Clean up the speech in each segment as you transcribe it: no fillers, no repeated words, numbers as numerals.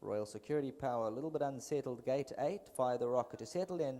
Royal Security Power, a little bit unsettled. Gate 8, Fire the Rocket to settle in.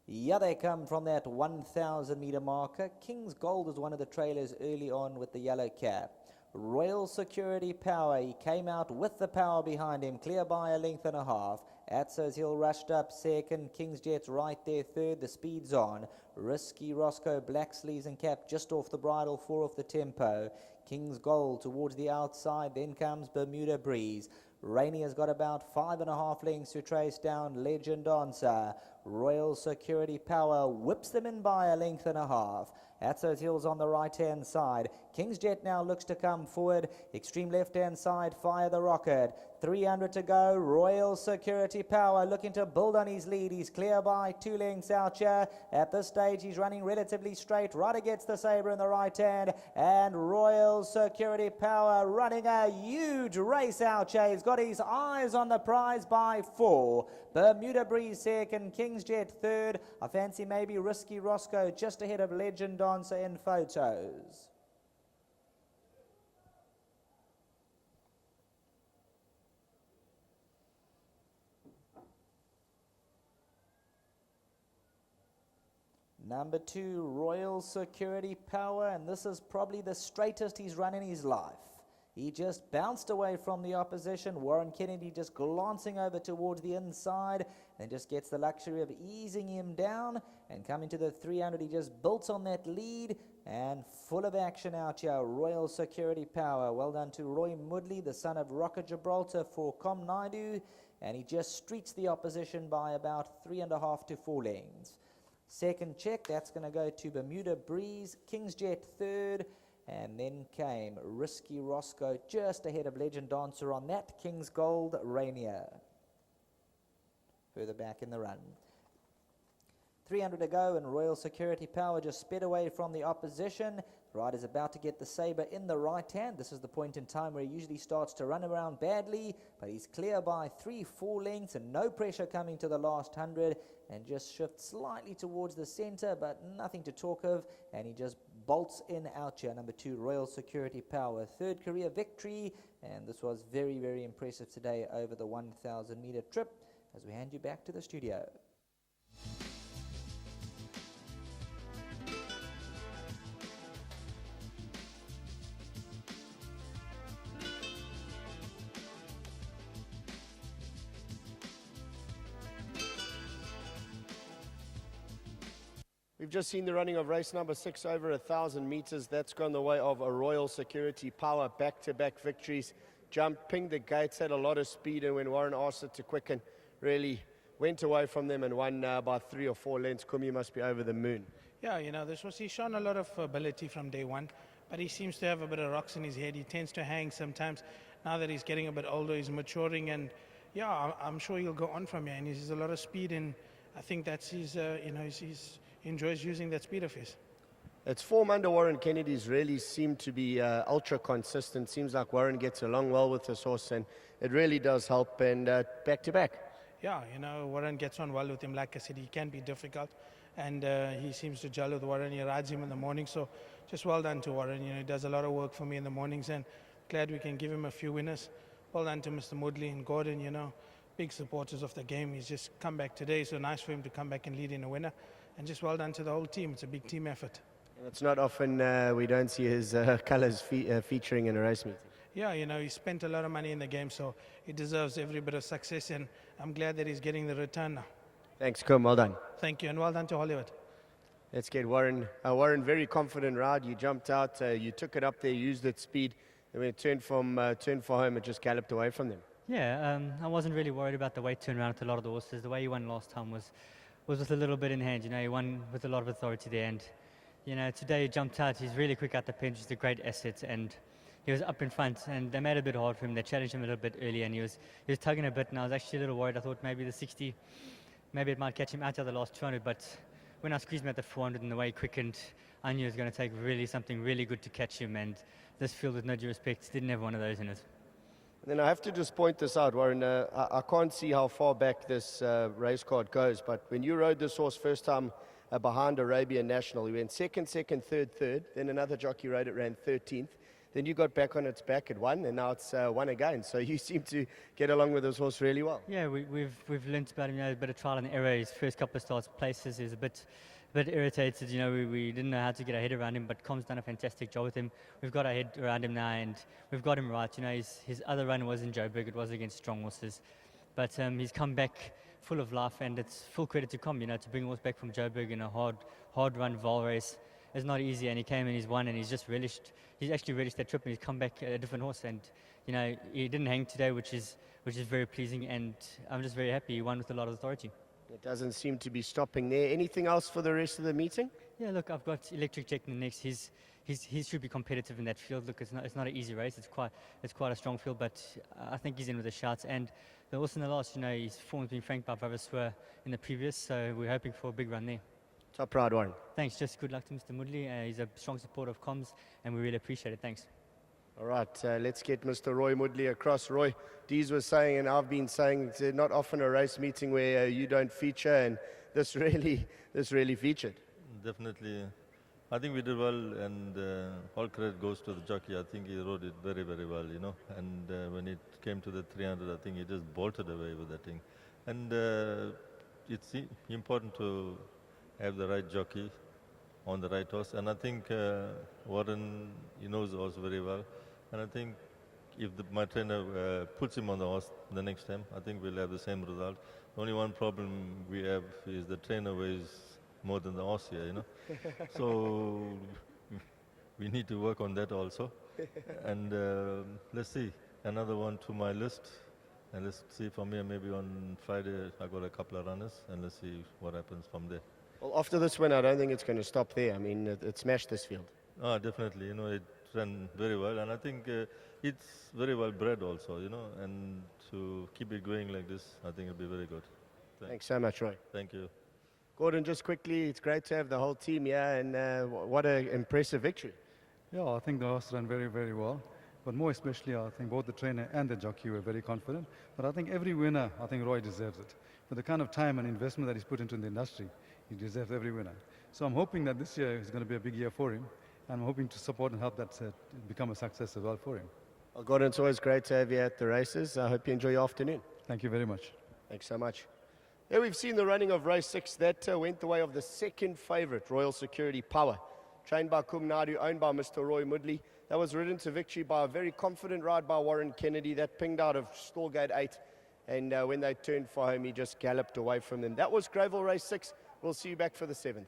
Yeah, they come from that 1,000 meter marker. King's Gold is one of the trailers early on with the yellow cap. Royal Security Power, he came out with the power behind him, clear by a length and a half. Atso's Hill rushed up second, King's Jet's right there third, the speed's on. Risky Roscoe, black sleeves and cap just off the bridle, 4 off the tempo. King's Gold towards the outside, then comes Bermuda Breeze. Rainey has got about 5.5 lengths to trace down Legend Dancer. Royal Security Power whips them in by a length and a half. Atso's Hills on the right-hand side. King's Jet now looks to come forward. Extreme left-hand side, Fire the Rocket. 300 to go. Royal Security Power looking to build on his lead. He's clear by 2 lengths out here. At this stage, he's running relatively straight. Right against the sabre in the right hand. And Royal Security Power running a huge race out here. He's got his eyes on the prize by 4. Bermuda Breeze second. King's Jet third. I fancy maybe Risky Roscoe just ahead of Legend Dancer in photos. Number 2, Royal Security Power, and this is probably the straightest he's run in his life. He just bounced away from the opposition. Warren Kennedy just glancing over towards the inside, then just gets the luxury of easing him down, and coming to the 300, he just built on that lead, and full of action out here. Royal Security Power, well done to Roy Mudley, the son of Rocket Gibraltar for Com Naidu, and he just streets the opposition by about 3.5 to 4 lengths. Second check, that's going to go to Bermuda Breeze. King's Jet third, and then came Risky Roscoe just ahead of Legend Dancer on that. King's Gold, Rainier further back in the run. 300 to go, and Royal Security Power just sped away from the opposition. Rider's about to get the sabre in the right hand. This is the point in time where he usually starts to run around badly, but he's clear by 3-4 lengths and no pressure coming to the last 100, and just shifts slightly towards the center, but nothing to talk of, and he just bolts in out here. Number 2, Royal Security Power, third career victory, and this was very, very impressive today over the 1,000 meter trip. As we hand you back to the studio. We've just seen the running of race number 6 over 1,000 meters. That's gone the way of a Royal Security Power, back-to-back victories. Jumping the gates at a lot of speed, and when Warren asked it to quicken, really went away from them and won by 3 or 4 lengths. Kumi must be over the moon. Yeah, you know, he's shown a lot of ability from day one, but he seems to have a bit of rocks in his head. He tends to hang sometimes. Now that he's getting a bit older, he's maturing, and yeah, I'm sure he'll go on from here. And he has a lot of speed, and I think that's his, he enjoys using that speed of his. Its form under Warren Kennedy's really seemed to be ultra consistent. Seems like Warren gets along well with this horse, and it really does help. And back to back. Yeah, you know, Warren gets on well with him. Like I said, he can be difficult, and he seems to gel with Warren. He rides him in the morning, so just well done to Warren. You know, he does a lot of work for me in the mornings, and glad we can give him a few winners. Well done to Mr. Mudley and Gordon, you know, big supporters of the game. He's just come back today, so nice for him to come back and lead in a winner. And just well done to the whole team. It's a big team effort. And it's not often we don't see his colours featuring in a race meeting. Yeah, you know, he spent a lot of money in the game, so he deserves every bit of success, and I'm glad that he's getting the return now. Thanks, Kum. Well done. Thank you, and well done to Hollywood. Let's get Warren. Warren, very confident ride. You jumped out, you took it up there, used its speed, and when it turned for home, it just galloped away from them. Yeah, I wasn't really worried about the weight turnaround with a lot of the horses. The way he won last time was with a little bit in hand. You know, he won with a lot of authority there, and you know, today he jumped out. He's really quick out the pinch. He's a great asset, and he was up in front, and they made it a bit hard for him. They challenged him a little bit early, and he was tugging a bit, and I was actually a little worried. I thought maybe the 60, maybe it might catch him out of the last 200, but when I squeezed him at the 400 and the way he quickened, I knew it was going to take something really good to catch him, and this field, with no due respect, didn't have one of those in it. Then I have to just point this out, Warren. I can't see how far back this race card goes, but when you rode this horse first time behind Arabian National, he went second, third, then another jockey rode it, ran 13th. Then you got back on its back at 1, and now it's 1 again. So you seem to get along with this horse really well. Yeah, we've learnt about him, a bit of trial and error. His first couple of starts places, he was a bit irritated. We didn't know how to get our head around him, but Com's done a fantastic job with him. We've got our head around him now, and we've got him right. His other run was in Joburg. It was against strong horses, but he's come back full of life, and it's full credit to Com. To bring a horse back from Joburg in a hard run Val race is not easy, and he came and he's won, and he's actually relished that trip, and he's come back a different horse, and he didn't hang today, which is very pleasing, and I'm just very happy he won with a lot of authority. It doesn't seem to be stopping there. Anything else for the rest of the meeting? Yeah, look, I've got Electric Jack in the next. He should be competitive in that field. Look, it's not an easy race. It's quite a strong field, but I think he's in with a shout. And also in the last, his form's been franked by Brother Swer in the previous, so we're hoping for a big run there. Top ride, Warren. Thanks. Just good luck to Mr. Mudley. He's a strong supporter of Comms, and we really appreciate it. Thanks. All right, let's get Mr. Roy Mudley across. Roy, Dees was saying, and I've been saying, it's not often a race meeting where you don't feature, and this really featured. Definitely. I think we did well, and all credit goes to the jockey. I think he rode it very, very well, And when it came to the 300, I think he just bolted away with that thing. And it's important to have the right jockey on the right horse. And I think Warren, he knows the horse very well. And I think if my trainer puts him on the horse the next time, I think we'll have the same result. Only one problem we have is the trainer weighs more than the horse here, So we need to work on that also. And let's see, another one to my list. And let's see from here, maybe on Friday I got a couple of runners, and let's see what happens from there. Well, after this win, I don't think it's going to stop there. I mean, it smashed this field. Oh, definitely. It ran very well, and I think it's very well bred also, and to keep it going like this, I think it'll be very good. Thanks so much, Roy. Thank you. Gordon, just quickly, it's great to have the whole team here, and what an impressive victory. Yeah, I think the horse ran very, very well. But more especially, I think both the trainer and the jockey were very confident. But I think every winner, I think Roy deserves it. For the kind of time and investment that he's put into the industry, he deserves every winner. So I'm hoping that this year is going to be a big year for him. And I'm hoping to support and help that become a success as well for him. Well, Gordon, it's always great to have you at the races. I hope you enjoy your afternoon. Thank you very much. Thanks so much. Here we've seen the running of race 6. That went the way of the second favorite, Royal Security Power. Trained by Kumnadu, owned by Mr. Roy Mudley. That was ridden to victory by a very confident ride by Warren Kennedy. That pinged out of stall gate 8. And when they turned for home, he just galloped away from them. That was Greyville race 6. We'll see you back for the 7th.